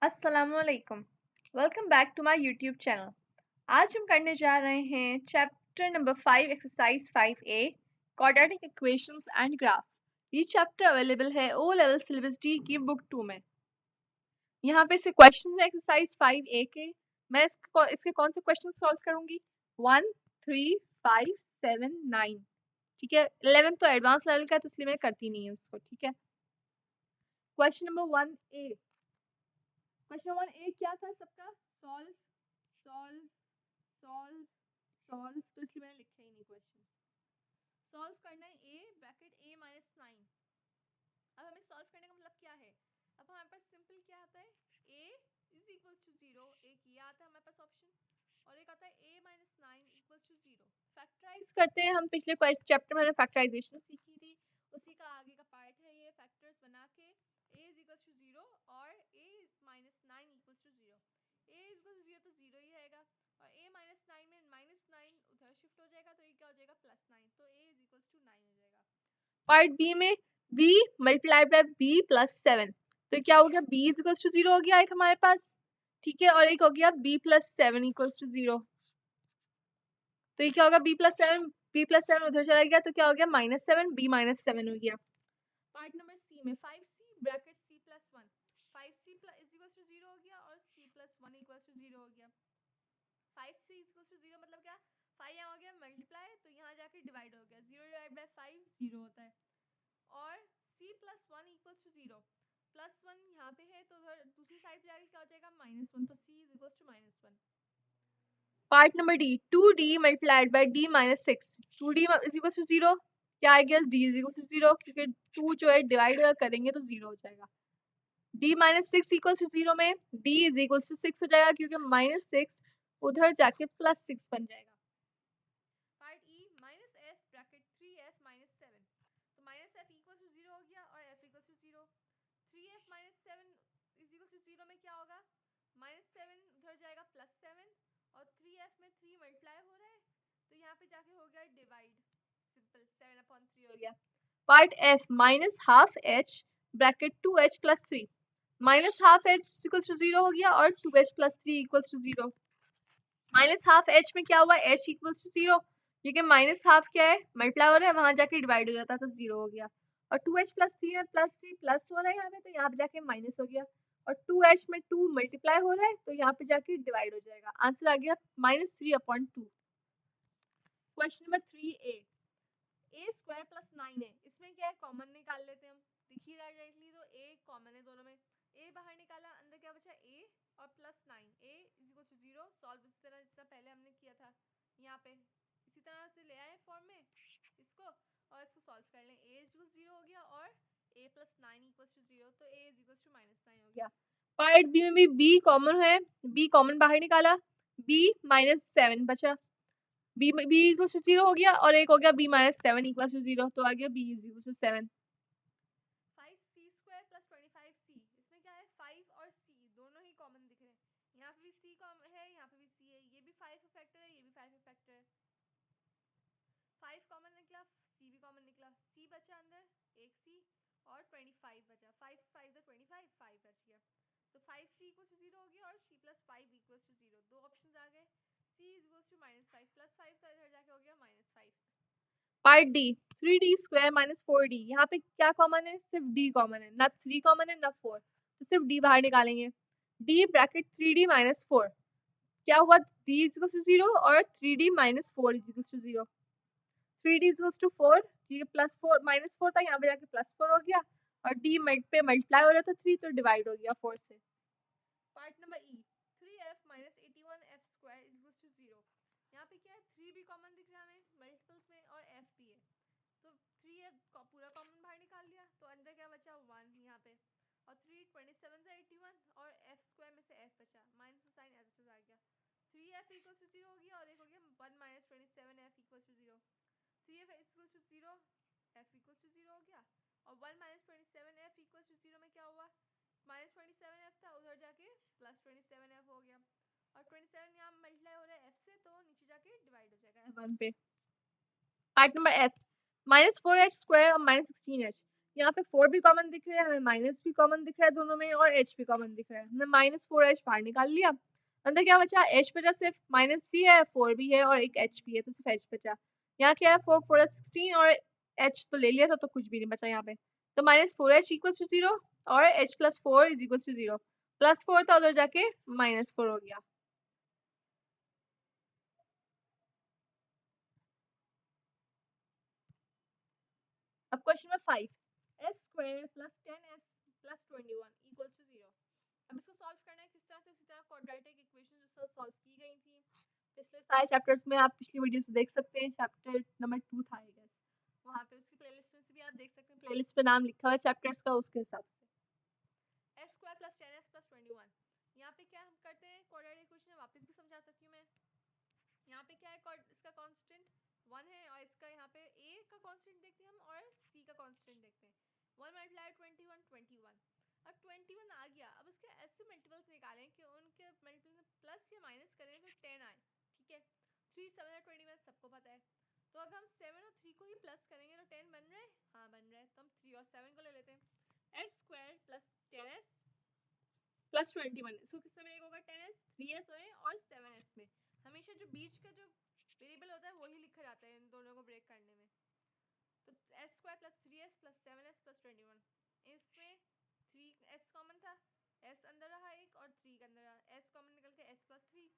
अस्सलामुअलैकुम। Welcome back to my YouTube channel. आज हम करने जा रहे हैं chapter number 5 exercise 5A quadratic equations and graph. ये चैप्टर अवेलेबल है ओ लेवल सिलेबस डी की बुक 2 में। यहाँ पे से क्वेश्चंस है एक्सरसाइज 5A के। मैं इसके कौन से क्वेश्चन सॉल्व करूंगी? 1, 3, 5, 7, 9। ठीक है, 11 तो एडवांस लेवल का है तो इसलिए मैं करती नहीं हूँ उसको। ठीक है, question number 1A। Question number 1 क्या था सबका? सॉल्व सॉल्व सॉल्व सॉल्व, तो इसलिए मैंने लिखा ही नहीं क्वेश्चन। सॉल्व करना है a ब्रैकेट a माइनस 9। अब हमें सॉल्व करने का मतलब क्या है? अब हमारे पास सिंपल क्या आता है? a is equal to 0। एक ये आता है हमारे पास ऑप्शन, और एक आता है a minus 9 equal to 0। Factorise करते हैं हम। पिछले चैप्टर में हमने फैक्टराइजेशन सीखी थी, उसी का आगे का पार्ट है ये। फैक्टर्स बना के a इज इक्वल टू 0 और a minus 9 equal to 0। a is equal to 0 तो 0 ही रहेगा, और a माइनस 9 में माइनस 9 उधर शिफ्ट हो जाएगा तो ये क्या हो जाएगा? प्लस 9। तो a इज इक्वल टू 9 हो जाएगा। पार्ट बी में b multiply by b plus 7, तो क्या हो गया? b इज इक्वल टू 0 हो गया एक हमारे पास। ठीक है, और एक हो गया b प्लस 7 इक्वल टू 0। तो ये क्या होगा? b प्लस 7 उधर चला गया तो क्या हो गया? -7, b -7 हो गया। पार्ट नंबर सी में 5c bracket c plus 1, 5c is equal to 0 हो गया और c प्लस 1 इक्वल टू 0 हो गया। 5c इक्वल टू 0 मतलब क्या? 5 यहाँ हो गया मल्टीप्लाई, तो यहाँ जाके डिवाइड हो गया। 0 डिवाइड बाय 5 0 होता है। और c plus 1 equal to 0, plus 1 यहाँ पे है तो उधर दूसरी साइड पे जाके क्या हो जाएगा? -1, तो c is equal to -1। Part number D 2d multiplied by d minus 6, 2d is equal to 0। क्या आ गया? d इज इक्वल टू 0, क्योंकि 2 जो है डिवाइड अगर करेंगे तो 0 हो जाएगा। d माइनस 6 इक्वल टू 0 में d इज इक्वल टू 6 हो जाएगा, क्योंकि -6 उधर जाके +6 बन जाएगा। Part E minus F bracket 3f minus 7, तो माइनस एफ इक्वल टू 0 हो गया और f equal to 0। 3f minus 7 is equal to 0 में क्या होगा? -7 उधर जाएगा +7, और 3f में 3 मल्टीप्लाई हो रहा है तो यहाँ पे जाके हो गया डिवाइड। सिंपल 7/3 हो गया। Part F minus half H bracket 2h plus 3, minus half H equal to 0 हो गया और 2h plus 3 equal to 0। Minus half H में क्या हुआ? एच इक्वल टू 0, क्योंकि माइनस हाफ क्या है? मल्टीप्लाई हो रहा है, वहां जाके डिवाइड हो जाता है तो 0 हो गया। और 2h प्लस 3 में प्लस 3 प्लस हो रहा है यहाँ पे, तो यहाँ पे जाके माइनस हो गया। और 2h में 2 मल्टीप्लाई हो रहा है तो यहाँ पे जाके डिवाइड हो जाएगा। आंसर आ गया -3/2। Question number 3a, a square plus 9 है, इसमें क्या है? कॉमन निकाल लेते हैं हम। दिख ही रहा है डायरेक्टली, तो a कॉमन है दोनों में। a बाहर निकाला, अंदर क्या बचा? a और plus 9, a is equal to 0। Solve इस तरह जिस तरह पहले हमने किया था यहाँ पे, इसी तरह से ले आए फॉर्म में इसको, और इसको सॉल्व कर लें। a इज इक्वल टू 0 हो गया और a प्लस 9 इक्वल टू 0, तो a इज इक्वल टू -9 हो गया। पार्ट बी में भी b कॉमन है, b कॉमन बाहर निकाला, b -7 बचा। b इक्वल टू 0 हो गया और एक हो गया b -7 इक्वल टू 0, तो आ गया b is equal to 7। 5c square plus 25c, इसमें क्या है? 5 और c दोनों ही कॉमन दिख रहे हैं। यहाँ पे भी c कॉमन है, यहाँ पे भी c है, ये भी 5 फैक्टर है, ये भी 5 फैक्टर है। 5 कॉमन निकला, c भी कॉमन निकला, c बचा अंदर एक c और 25 बचा। 5 5 25, 5 बच गया, तो 5c इक्वल टू 0 हो गया और c प्लस 5 इक्वल टू 0। दो ऑप्शंस आ गए। c is equal to -5 plus 5 का इधर जाके हो गया -5। Part D 3d square minus 4d, यहाँ पे क्या कॉमन है? सिर्फ d कॉमन है, ना 3 कॉमन है ना 4, तो सिर्फ d बाहर निकालेंगे। d ब्रैकेट 3d माइनस 4, क्या हुआ? d इज इक्वल टू 0 और 3d minus 4 is equal to 0। 3d is equal to 4, ये +4 -4 था, यहाँ पे जाके +4 हो गया, और d पे मल्टीप्लाई हो रहा था 3, तो डिवाइड हो गया 4 से। Part number E 3f minus 81f square is equal to 0, यहाँ पे क्या है? 3 भी कॉमन दिख रहा है हमें मल्टीपल्स में, और f भी है, तो 3f पूरा कॉमन बाहर निकाल लिया, तो अंदर क्या बचा? 1 यहाँ पे, और 3 27 से 81, और f स्क्वायर में से f बचा, माइनस का साइन एज इट इज आ गया। 3f इक्वल टू 0 हो गया और एक हो गया 1 minus 27f equal to 0। 3f equal to 0, f equal to 0 हो गया, और 1 माइनस 27f इक्वल टू 0 में क्या हुआ? -27f था, उधर जाके +27f हो गया, और 27 यहाँ मल्टीप्लाई हो रहा है f से, तो नीचे जाके डिवाइड हो जाएगा 1 पे। Part number F -4h square और -16h, यहाँ पे 4 भी कॉमन दिख रहा है, हमें माइनस भी कॉमन दिख रहा है दोनों में, और एच भी कॉमन दिख रहा है। हमने माइनस 4h बाहर निकाल लिया, अंदर क्या बचा, एच बचा, सिर्फ माइनस भी है, 4 भी है और एक एच भी है, तो सिर्फ एच बचा। यहाँ क्या है, 4 4 16 और एच तो ले लिया था, तो कुछ भी नहीं बचा यहाँ पे। तो माइनस 4h इक्वल टू 0 और h plus 4 is equal to 0। Plus 4 था, उधर जाके माइनस 4 हो गया। अब question number 5, S square plus 10s plus 21 equal to 0। अब इसको सॉल्व करना है किस तरह से, उसी तरह क्वाड्रेटिक इक्वेशन जो सॉल्व की गई थी पिछले सारे चैप्टर्स में, आप पिछली वीडियो से देख सकते हैं। चैप्टर नंबर 2 था आई गेस, वहाँ पे उसकी प्लेलिस्ट में से भी आप देख सकते हैं, प्लेलिस्ट पे नाम लिखा हुआ है चैप्टर्स का, उसके हिसाब से। S square plus 10s plus 21, यहाँ पे क्या हम करते हैं, क्वाड्रेटिक इक्वेशन वापस भी समझा सकती हूँ मैं। यहाँ पे क्या है, इसका कांस्टेंट 1 है और इसका यहाँ पे a का कांस्टेंट देखते हैं हम और c का कांस्टेंट देखते हैं। 1 मल्टीप्लाई 21 21, अब 21 आ गया। अब उसके ऐसे मल्टीपल्स निकालें कि उनके मल्टीपल में प्लस या माइनस करें तो 10 आए, ठीक है। 3 7 और 21 सबको पता है, तो अगर हम 7 और 3 को ही प्लस करेंगे तो 10 बन रहा है, हाँ बन रहा है, तो हम 3 और 7 को ले लेते हैं। S square plus 10s plus 21, इसको किस में ब्रेक होगा, 10s 3s में और 7s में। हमेशा जो बीच का जो वेरिएबल होता है वही लिखा जाता है इन दोनों को ब्रेक करने में। तो S square plus 3s plus 7s plus 21, इसमें 3s कॉमन था, s अंदर रहा एक और 3 के अंदर रहा, s कॉमन निकल के s प्लस 3।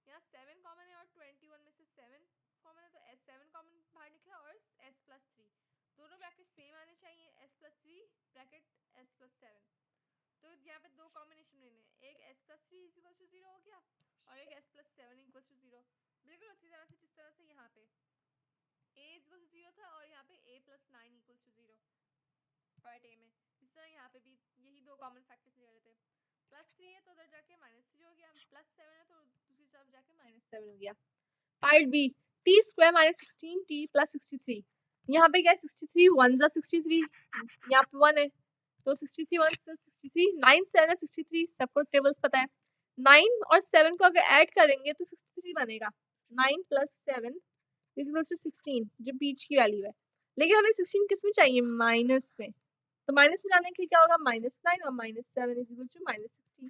यहाँ 7 कॉमन है और 21 में से 7 कॉमन है, तो s 7 कॉमन बाहर निकला और s प्लस 3, दोनों ब्रैकेट सेम आने चाहिए, s plus 3 bracket s plus 7। तो यहाँ पे दो कॉम्बिनेशन लेने हैं, एक s प्लस 3 इक्वल टू 0 हो गया और एक s प्लस 7 इक्वल टू 0। बिल्कुल उसी तरह से जिस तरह से यहाँ पे a इक्वल टू 0 था और यहाँ पे a plus 9 equal to 0 part A में, इस तरह यहाँ पे भी यही दो कॉमन फैक्टर्स ले लेते हैं। प्लस 3 है तो उधर जाके माइनस 3 हो गया, प्लस 7 है तो दूसरी तरफ जाके माइनस 7 हो गया। Part B, T square minus 16t plus 63, यहाँ पे क्या है, 63 1 जा 63, यहाँ पे 1 है तो 63 1 63, 9 7 है 63, सबको टेबल्स पता है। 9 और 7 को अगर ऐड करेंगे तो 63 बनेगा। 9 प्लस 7 इज इक्वल टू 16, जो बीच की वैल्यू है। लेकिन हमें 16 किस में चाहिए, माइनस में, तो माइनस में लाने के लिए क्या होगा, -9 और -7 इज इक्वल टू -16।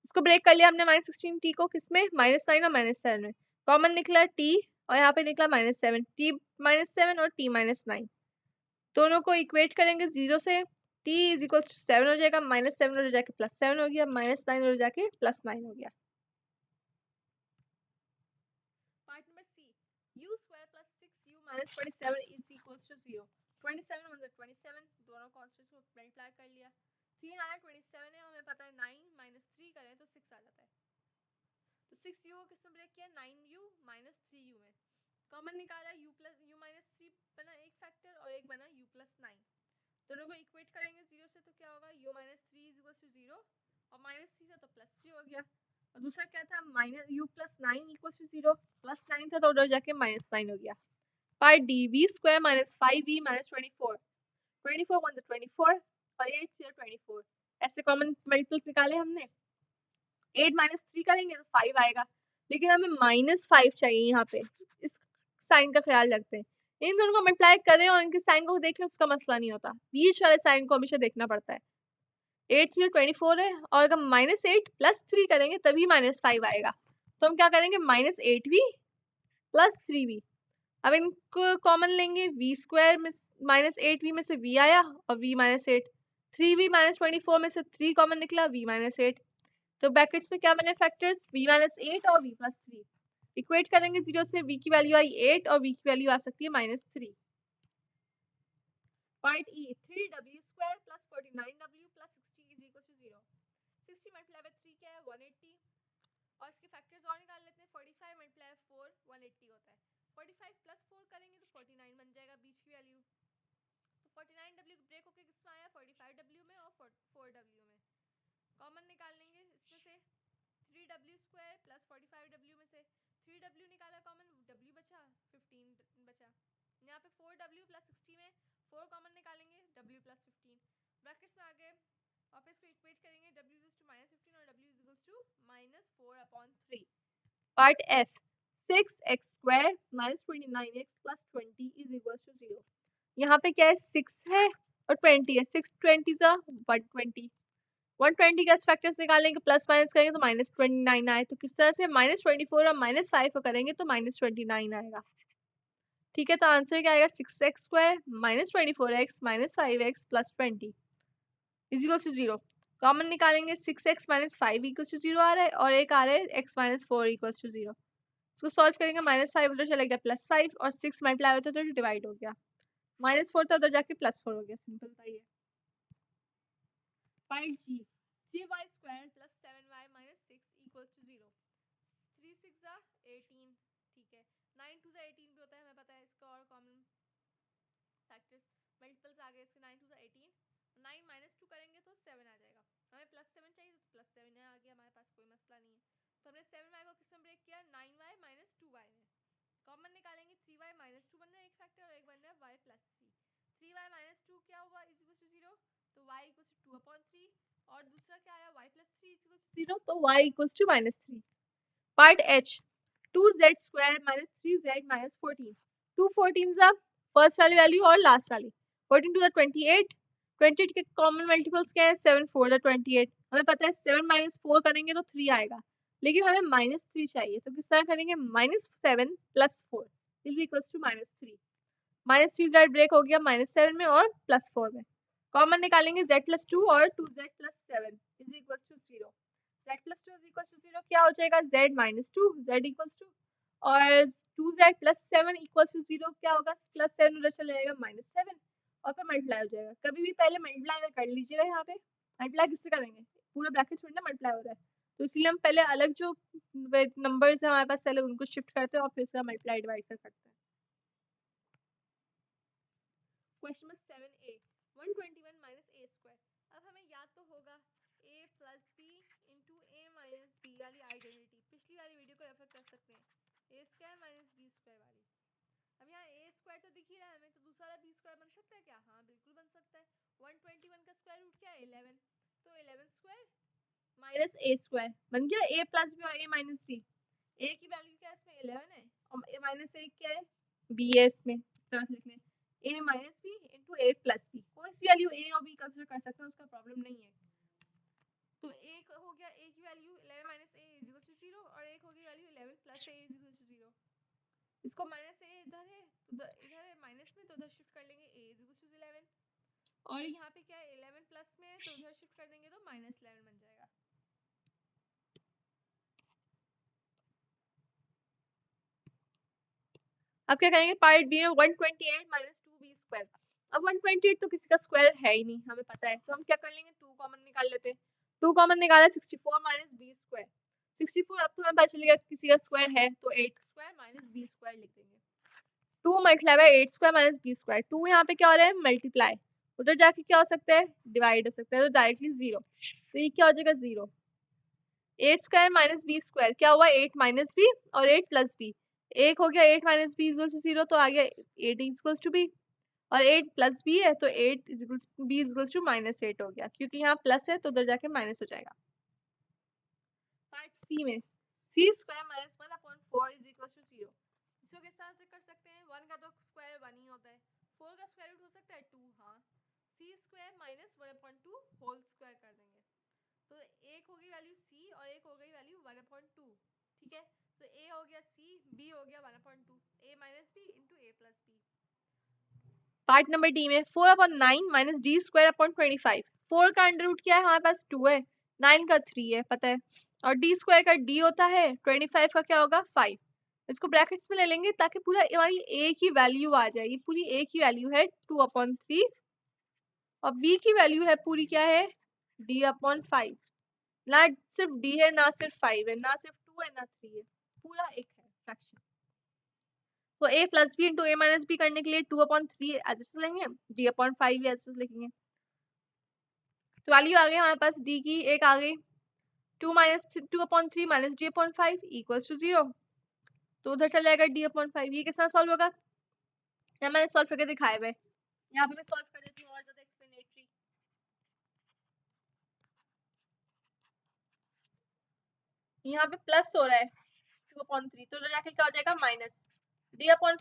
इसको ब्रेक कर लिया हमने -16 टी को, किसमें, -9 और -7 में। कॉमन निकला टी और यहाँ पे निकला -7, टी -7 और टी -9, दोनों को इक्वेट करेंगे 0 से, t इज इक्वल टू 7 हो जाएगा, -7 हो जाके +7 हो गया, -9 हो जाके +9 हो गया। Part number C, u square plus 6u minus 27 is equal to 0। 27 मतलब 27, दोनों कांस्टेंट्स को मल्टीप्लाई कर लिया, 3 आया 27 है, हमें पता है 9 माइनस 3 करें तो 6 आ जाता है। तो 6u को किसमें ब्रेक किया, 9u माइनस 3u में। कॉमन निकाला, u प्लस u माइनस 3 बना एक फैक्टर और एक बना u प्लस 9, दोनों को इक्वेट करेंगे 0 से तो क्या होगा, u minus 3 is equal to 0 और माइनस 3 था तो प्लस 3 हो गया। और दूसरा क्या था, minus u plus 9 equal to 0, plus 9 था तो उधर जाके -9 हो गया। Part D, V square minus 5v minus 24, 24 1 24 और 8 0 24, ऐसे कॉमन मल्टीपल्स निकाले हमने। 8 माइनस 3 करेंगे तो 5 आएगा, लेकिन हमें -5 चाहिए यहाँ पे, इस साइन का ख्याल रखते हैं। इन दोनों को मल्टीप्लाई करें और इनके साइन को देखें, उसका मसला नहीं होता, बीच वाले साइन को हमेशा देखना पड़ता है। 8 0 24 है और अगर -8 प्लस 3 करेंगे तभी -5 आएगा, तो हम क्या करेंगे, -8v प्लस 3v। अब इनको कॉमन लेंगे, वी स्क्वायर में -8v में से v आया और v -8, 3v -24 में से 3 कॉमन निकला, v -8, तो ब्रैकेट्स में क्या बने फैक्टर्स, v -8 और v प्लस 3। इक्वेट करेंगे 0 से, v की वैल्यू आई 8 और v की वैल्यू आ सकती है -3। Part E, 3w square plus 49w plus 60 is equal to 0। 60 multiply by 3 क्या है, 180, और इसके फैक्टर्स और निकाल लेते हैं। 45 मल्टीप्लाई 4 180 होता है, 45 प्लस 4 करेंगे तो 49 बन जाएगा बीच की वैल्यू। तो 49w ब्रेक होकर किसमें आया, 45w में और 4w में। कॉमन निकाल लेंगे इसमें से, 3w स्क्वायर प्लस 45w में से 3w निकाला कॉमन, w बचा 15 बचा। यहाँ पे 4w प्लस 60 में 4 कॉमन निकालेंगे, w प्लस 15 ब्रैकेट्स में आ गए, और इसको इक्वेट करेंगे, w इज टू -15 और w is to -4/3। Part F, 6x square minus 29x plus 20 is equal to 0। यहाँ पे क्या है 6 है और 20 है, 6 20 सा 120, 120 का फैक्टर्स निकालेंगे प्लस माइनस करेंगे तो -29 आए, तो किस तरह से -24 और -5 को करेंगे तो -29 आएगा। ठीक है, तो आंसर क्या आएगा 6x² -24x -5x + 20 = 0। कॉमन निकालेंगे 6x - 5 = 0 आ रहा है और एक आ रहा है x - 4 = 0। इसको सॉल्व करेंगे -5 उधर चला गया +5 और 6 मल्टीप्लाई होता तो डिवाइड हो गया, -4 था उधर जाके +4 हो गया। सिंपल था ये। Find g 3y² + 7y - 6 = 0। 3 6 18, ठीक है, 9 2 18 भी होता है, हमें पता है इसका। और कॉमन फैक्टर्स मल्टीपल्स आ गए इसके, 9 2 18, 9 -2 करेंगे तो 7 आ जाएगा। हमें +7 चाहिए तो +7 आ गया हमारे पास, कोई मसला नहीं है। तो हमने 7y को किस में ब्रेक किया, 9y - 2y में। कॉमन निकालेंगे 3y - 2 बन रहा है एक फैक्टर और एक बन रहा है y + 3। 3y - 2 क्या हुआ = 0, तो y = 2/3 और दूसरा क्या आया y + 3 = 0, तो y = -3। Part h 2z² - 3z - 14, 2 14 first वाली वैल्यू और लास्ट वाली, 14 2 28, 28 के कॉमन मल्टीपल्स क्या है 7 4 28। हमें पता है 7 - 4 करेंगे तो 3 आएगा, लेकिन हमें -3 चाहिए, तो किस तरह करेंगे -7 + 4 = -3। -3 z ब्रेक हो गया -7 में और +4 में। कॉमन निकालेंगे z + 2 और 2z + 7 = 0। z + 2 = 0 क्या हो जाएगा, z - 2 z = और 2z + 7 = 0 क्या होगा, +7 उधर चले जाएगा -7 और फिर मल्टीप्लाई हो जाएगा। कभी भी पहले मल्टीप्लाई कर लीजिएगा, यहाँ पे मल्टीप्लाई किससे करेंगे, पूरा ब्रैकेट थोड़ी ना मल्टीप्लाई हो रहा है, तो इसलिए हम पहले अलग जो नंबर्स है हमारे पास पहले उनको शिफ्ट करते हैं और फिर इसका मल्टीप्लाई डिवाइड कर सकते हैं। Question number 7a 121 - a²। अब हमें याद तो होगा a + b * a - b वाली आइडेंटिटी, पिछली वाली वीडियो को रेफर कर सकते हैं, a² - b² वाली। अब यहाँ a² तो दिख ही रहा है हमें, तो दूसरा वाला b² बन सकता है क्या, हाँ बिल्कुल बन सकता है। 121 का स्क्वायर रूट क्या है 11, तो 11² - a² बन गया a + b और a - b। a की वैल्यू क्या है इसमें 11 है और -1 क्या है b है, इसमें इस तरह से लिख लें a - b * a + b। कोई सी वैल्यू a और b कंसीडर कर सकते हैं, उसका प्रॉब्लम नहीं है। तो एक हो गया a की वैल्यू 11 - a = 0 और एक हो गई वैल्यू 11 + a = 0। इसको -a इधर है तो इधर है माइनस में, तो उधर शिफ्ट कर लेंगे a = 11 और यहाँ पे क्या है 11 प्लस में है तो उधर शिफ्ट कर देंगे तो -11 बन जाएगा। अब क्या करेंगे, पार्ट बी में 128 - 2b²। अब 128 तो किसी का स्क्वायर है ही नहीं, हमें पता है, तो हम क्या कर लेंगे 2 कॉमन निकाल लेते हैं। 2 कॉमन निकाला 64 - b²। 64 अब तो हमें पता चलेगा किसी का स्क्वायर है, तो 8² - b² लिख देंगे। 2 × 8² - b²। 2 यहाँ पे क्या हो रहा है मल्टीप्लाई, उधर जाके क्या हो सकता है डिवाइड हो सकता है, तो डायरेक्टली 0, तो ये क्या हो जाएगा 0। 8² - b² क्या हुआ 8 - b और 8 + b, एक हो गया 8 - b = 0, तो आ गया 8 = b और 8 + b है तो 8 b = -8 हो गया, क्योंकि यहाँ प्लस है तो उधर जाके माइनस हो जाएगा। पार्ट सी में c² - 1/4 = 0। इसको किस तरह से कर सकते हैं, 1 का तो स्क्वायर 1 ही होता है, 4 का स्क्वायर रूट हो सकता है 2, हाँ c² - 1/2 होल स्क्वायर कर देंगे, तो एक होगी वैल्यू c और एक हो गई वैल्यू 1/2, ठीक है। तो a हो गया c, b हो गया 1/2, a - b * a + b। Part number D में 4/9 - d² 4 का अंडर रूट क्या है हमारे पास 2 है, 9 का 3 है पता है, और d² का d होता है 25 का क्या होगा 5। इसको ब्रैकेट्स में ले लेंगे ताकि पूरा हमारी a की वैल्यू आ जाएगी, पूरी a की वैल्यू है 2/3 और b की वैल्यू है पूरी क्या है d/5। ना सिर्फ d है ना सिर्फ 5 है ना सिर्फ 2 है ना 3 है, पूरा एक है फ्रैक्शन। तो a + b * a - b करने के लिए 2/3 ऐसे लेंगे, d/5 ऐसे लिखेंगे, तो वैल्यू आ गई हमारे पास d की, एक आ गई 2/3 - d/5 = 0, तो उधर चल जाएगा d/5। ये किस तरह सॉल्व होगा, यहाँ मैंने सॉल्व करके दिखाए हुए, यहाँ पे मैं सॉल्व कर देती हूँ और ज्यादा एक्सप्लेनेटरी। यहाँ पे प्लस हो रहा है 2/3, तो जाके क्या हो जाएगा माइनस, d/5 =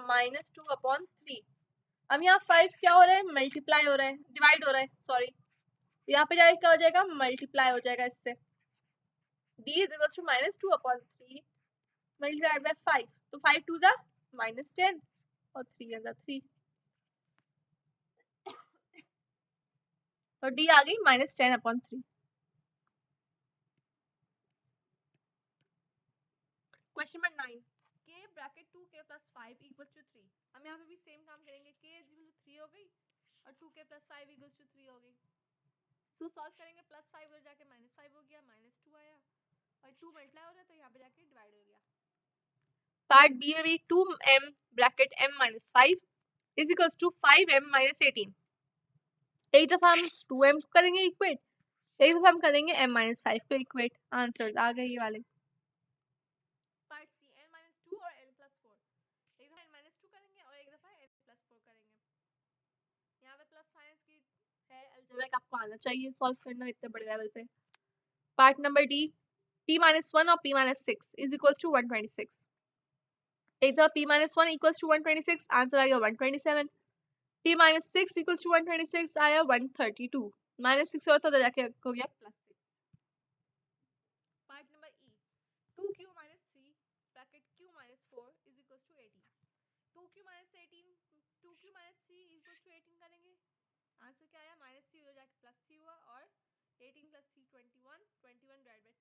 -2/3। अब यहाँ 5 क्या हो रहा है, मल्टीप्लाई हो रहा है, डिवाइड हो रहा है, सॉरी, यहाँ पे जाके क्या हो जाएगा, मल्टीप्लाई हो जाएगा इससे। d is equal to -2/3 multiplied by 5, तो 5 2 जा -10 और 3 जा 3, तो d आ गई -10/3। Question number 9, k bracket 2k plus 5 equals to 3। हम यहाँ पे भी सेम काम करेंगे, k इज इक्वल टू 3 हो गई और 2k प्लस 5 इक्वल्स टू 3 हो गई। सो सॉल्व करेंगे, +5 उधर जाके -5 हो गया, -2 आया और 2 मल्टीप्लाई हो रहा है तो यहाँ पे जाके डिवाइड हो गया। पार्ट बी में भी 2m bracket m minus 5 is equals to 5m minus 18। एक दफा हम 2m करेंगे इक्वेट, एक दफा हम करेंगे m माइनस 5 को इक्वेट। आंसर्स आ गए ये वाले। पार्ट सी n माइनस 2 और n प्लस 4, एक दफा n माइनस 2 करेंगे और एक दफा n प्लस 4 करेंगे। यहाँ पे प्लस माइनस की है अलजेब्रिक, आपको आना चाहिए सॉल्व करना इतने बड़े लेवल पे। Part number D, p minus 1 और p minus 6 is equals to 126। एक दफा p minus 1 equals to 126, answer आ गया 127। p माइनस 6 इक्वल्स टू 126 आया 132, -6 और तो जाके हो गया +6। Part number E, 2q minus 3 bracket q minus 4 is equals to 18। 2q minus 18, 2q minus 3 equals to 18 करेंगे, आंसर क्या आया, -3 हो जाके +3 हुआ और 18 + 3 21, 21 divide by 2।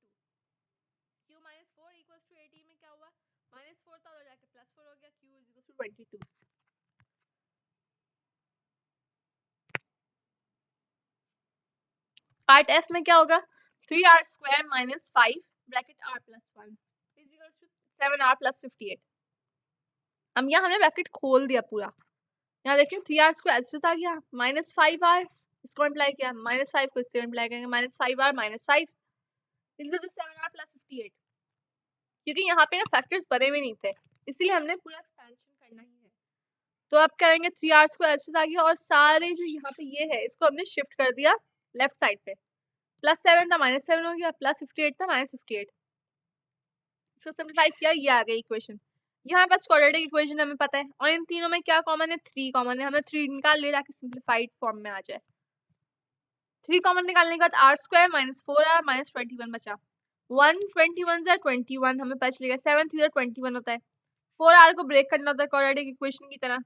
q minus 4 equals to 18 में क्या हुआ, -4 था उधर जाके +4 हो गया, q is equals to 22। Part F में क्या होगा, 3r² minus 5 bracket r plus 1 is equals to 7r plus 58। अब यहाँ हमने ब्रैकेट खोल दिया पूरा, यहाँ देखिए 3r² ऐसे आ गया, -5r इसको मल्टीप्लाई किया, -5 को इससे मल्टीप्लाई करेंगे, -5r minus 5 is equal to 7r plus 58। क्योंकि यहाँ पे ना फैक्टर्स बने हुए नहीं थे, इसीलिए हमने पूरा एक्सपेंशन करना ही है। तो अब करेंगे 3r² ऐसे आ गया और सारे जो यहाँ पे ये है इसको हमने शिफ्ट कर दिया लेफ्ट साइड पे, +7 था -7 हो गया, +58 था -58, इसको सिंप्लीफाई किया, ये आ गई इक्वेशन। यहाँ पास क्वाड्रेटिक इक्वेशन हमें पता है और इन तीनों में क्या कॉमन है, 3 कॉमन है, हमें 3 निकाल ले ताकि सिंप्लीफाइड फॉर्म में आ जाए। 3 कॉमन निकालने के बाद r² माइनस 4r माइनस 21 बचा, 121 जा 21 हमें पता चलेगा, 7 3 21 होता है, 4r को ब्रेक करना होता है क्वाड्रेटिक इक्वेशन की तरह।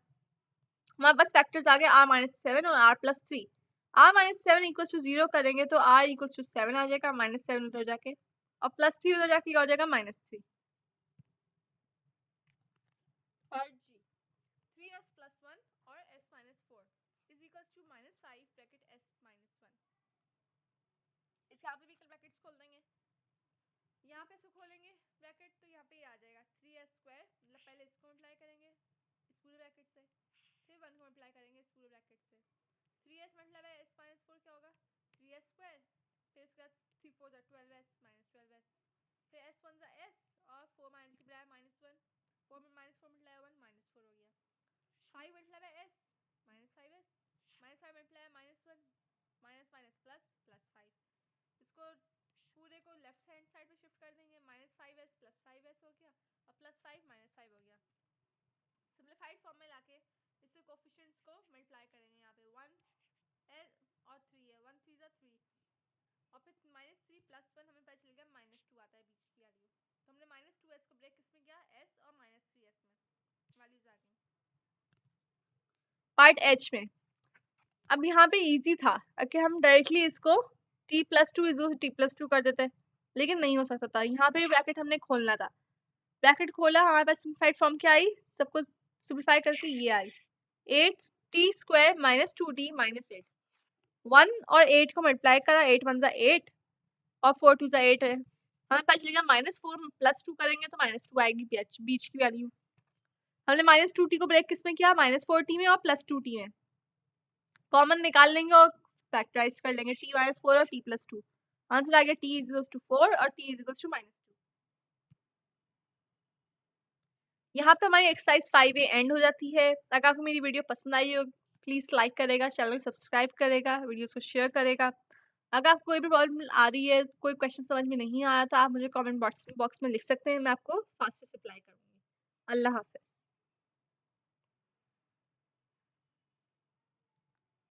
हमारे पास फैक्टर्स आ गए r माइनस 7 और r plus 3। r minus 7 equal to 0 करेंगे तो r इक्वल टू 7 आ जाएगा, -7 उधर जाके और +3 उधर जाके क्या हो जाएगा, -3। और जी 3s प्लस 1 और s minus 4 is equal to -5 bracket s minus 1। इसके यहाँ पे भी ब्रैकेट्स खोल देंगे, यहाँ पे इसको खोलेंगे ब्रैकेट तो यहाँ पे ये आ जाएगा 3s², मतलब पहले इसको मल्टीप्लाई करेंगे इस पूरे ब्रैकेट से, फिर 1 को मल्टीप्लाई करेंगे इस पूरे ब्रैकेट से। 3s multiply by s minus 4 क्या होगा, 3s², फिर इसके बाद 3 4 12s माइनस 12s, फिर s 1 s और 4 मल्टीप्लाई -1, 4 में -4 मल्टीप्लाई 1 -4 हो गया, 5 multiply by s -5s, -5 multiply -1 minus minus plus +5। इसको पूरे को लेफ्ट हैंड साइड पे शिफ्ट कर देंगे, -5s + 5s हो गया और +5 -5 हो गया। सिंप्लीफाइड फॉर्म में लाके इसके कोफिशिएंट्स को मल्टीप्लाई करेंगे, यहाँ पे 1 और 3 है, 1 3 3 और फिर -3 + 1 हमें पता चल गया -2 आता है बीच की वैल्यू, तो हमने -2s को ब्रेक किसमें किया, s और -3s में, वैल्यूज आ गई। पार्ट एच में अब यहाँ पे इजी था कि हम डायरेक्टली इसको t + 2 t + 2 कर देते, लेकिन नहीं हो सकता था, यहाँ पे ब्रैकेट हमने खोलना था। ब्रैकेट खोला, हमारे पास सिंप्लीफाइड फॉर्म क्या आई, सबको सिंप्लीफाई करके ये आई 8t² - 2t - 8। 1 और 8 को मल्टीप्लाई करा, 8 1 8 और 4 2 8 है, हमें पता चलेगा -4 + 2 करेंगे तो -2 आएगी बीच की वैल्यू। हमने -2t को ब्रेक किसमें किया, -4t में और +2t में, कॉमन निकाल लेंगे और फैक्टराइज कर लेंगे, t - 4 और t + 2, आंसर आ गया t = 4 और t = -2। यहाँ पे हमारी एक्सरसाइज 5A एंड हो जाती है। अगर आपको मेरी वीडियो पसंद आई हो प्लीज़ लाइक करेगा, चैनल को सब्सक्राइब करेगा, वीडियोस को शेयर करेगा। अगर आपको कोई भी प्रॉब्लम आ रही है, कोई क्वेश्चन समझ में नहीं आया तो आप मुझे कमेंट बॉक्स में लिख सकते हैं, मैं आपको फास्ट से रिप्लाई करूँगी। अल्लाह हाफ़िज़।